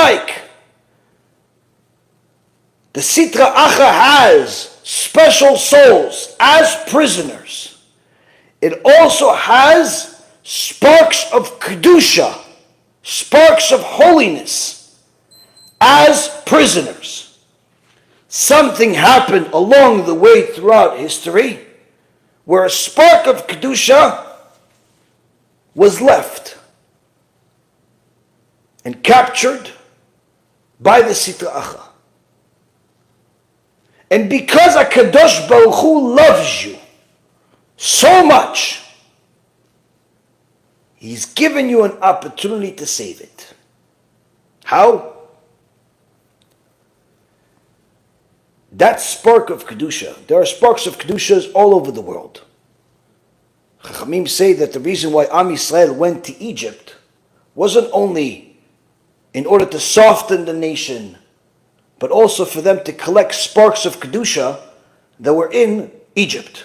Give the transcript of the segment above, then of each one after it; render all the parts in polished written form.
like the Sitra Achra has special souls as prisoners, it also has sparks of Kedusha, sparks of holiness as prisoners. Something happened along the way throughout history where a spark of Kedusha was left and captured by the Sitra Achra. And because HaKadosh Baruch Hu loves you so much, He's given you an opportunity to save it. How? That spark of Kedusha, there are sparks of Kedushas all over the world. Chachamim say that the reason why Am Yisrael went to Egypt wasn't only in order to soften the nation, but also for them to collect sparks of Kedusha that were in Egypt.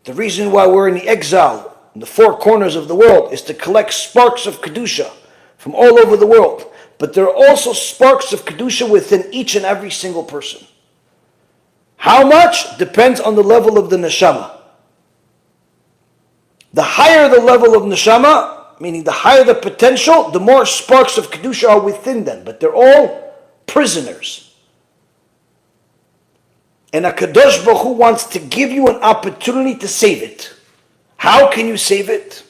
The reason why we're in the exile in the four corners of the world is to collect sparks of Kedusha from all over the world. But there are also sparks of Kedusha within each and every single person. How much? Depends on the level of the neshama. The higher the level of neshama, meaning the higher the potential, the more sparks of Kedusha are within them. But they're all prisoners. And HaKadosh Baruch Hu wants to give you an opportunity to save it. How can you save it?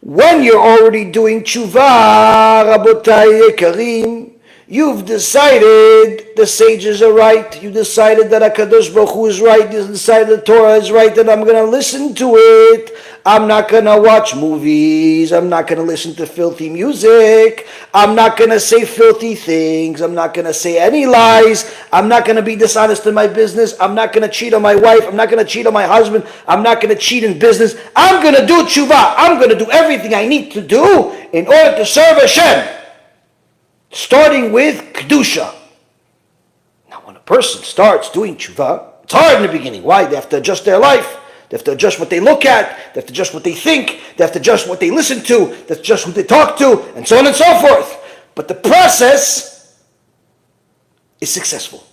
When you're already doing tshuva, Rabotai Yekarim, you've decided the sages are right. You decided that HaKadosh Baruch Hu is right. You decided the Torah is right, and I'm going to listen to it. I'm not going to watch movies. I'm not going to listen to filthy music. I'm not going to say filthy things. I'm not going to say any lies. I'm not going to be dishonest in my business. I'm not going to cheat on my wife. I'm not going to cheat on my husband. I'm not going to cheat in business. I'm going to do tshuva. I'm going to do everything I need to do in order to serve Hashem. Starting with Kedusha. Now when a person starts doing tshuva, it's hard in the beginning. Why? They have to adjust their life. They have to adjust what they look at. They have to adjust what they think. They have to adjust what they listen to. They have to adjust who they talk to, and so on and so forth. But the process is successful.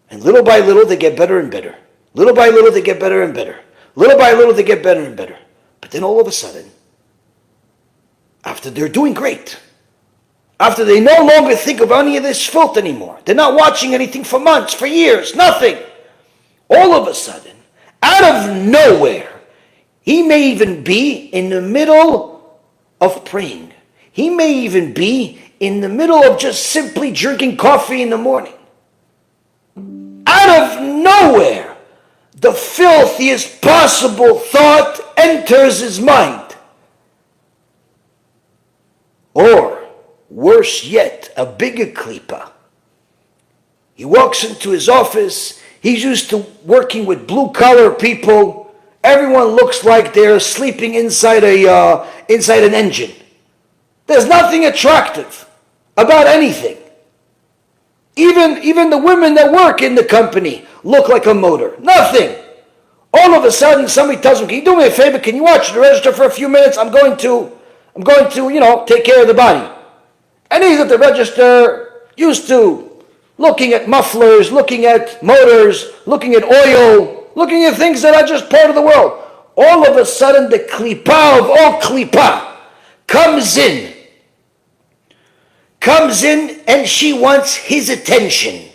And little by little, they get better and better. Little by little, they get better and better. Little by little, they get better and better. But then all of a sudden, after they're doing great, after they no longer think of any of this filth anymore, they're not watching anything for months, for years, nothing. All of a sudden, out of nowhere, he may even be in the middle of praying. He may even be in the middle of just simply drinking coffee in the morning. Out of nowhere, the filthiest possible thought enters his mind. Or, worse yet, a bigger klipa. He walks into his office. He's used to working with blue-collar people. Everyone looks like they're sleeping inside an engine. There's nothing attractive about anything. Even the women that work in the company look like a motor. Nothing. All of a sudden, somebody tells him, "Can you do me a favor? Can you watch the register for a few minutes? I'm going to, take care of the body." And he's at the register, used to looking at mufflers, looking at motors, looking at oil, looking at things that are just part of the world. All of a sudden, the klipa of all klipa comes in, and she wants his attention.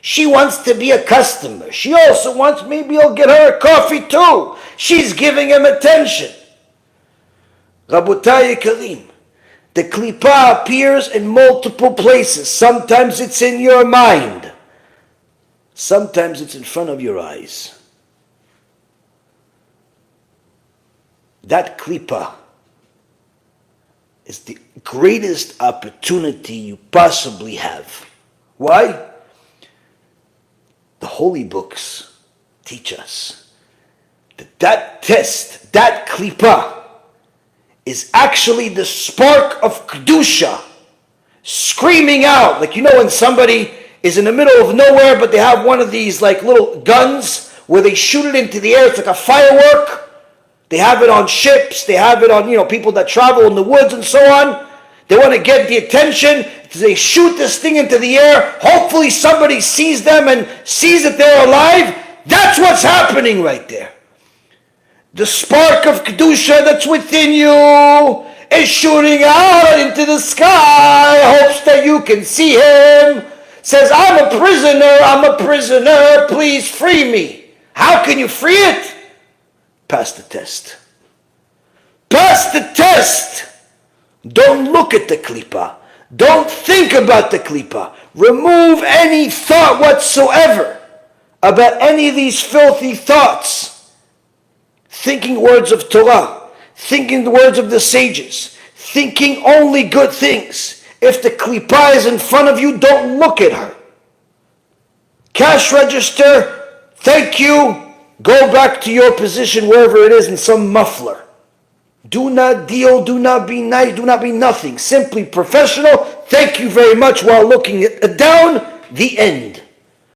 She wants to be a customer. She also wants, maybe he'll get her a coffee too. She's giving him attention. Rabotai Yekarim, the klipa appears in multiple places. Sometimes it's in your mind. Sometimes it's in front of your eyes. That klipa is the greatest opportunity you possibly have. Why? The holy books teach us that test, that klipa, is actually the spark of Kedusha screaming out. Like, when somebody is in the middle of nowhere, but they have one of these like little guns where they shoot it into the air. It's like a firework. They have it on ships. They have it on, people that travel in the woods and so on. They want to get the attention. They shoot this thing into the air. Hopefully somebody sees them and sees that they're alive. That's what's happening right there. The spark of Kedusha that's within you is shooting out into the sky. Hopes that you can see him. Says, I'm a prisoner, please free me. How can you free it? Pass the test. Pass the test. Don't look at the klipa. Don't think about the klipa. Remove any thought whatsoever about any of these filthy thoughts. Thinking words of Torah. Thinking the words of the sages. Thinking only good things. If the klipa is in front of you, don't look at her. Cash register, thank you. Go back to your position wherever it is in some muffler. Do not deal, do not be nice, do not be nothing. Simply professional. Thank you very much while looking down. The end.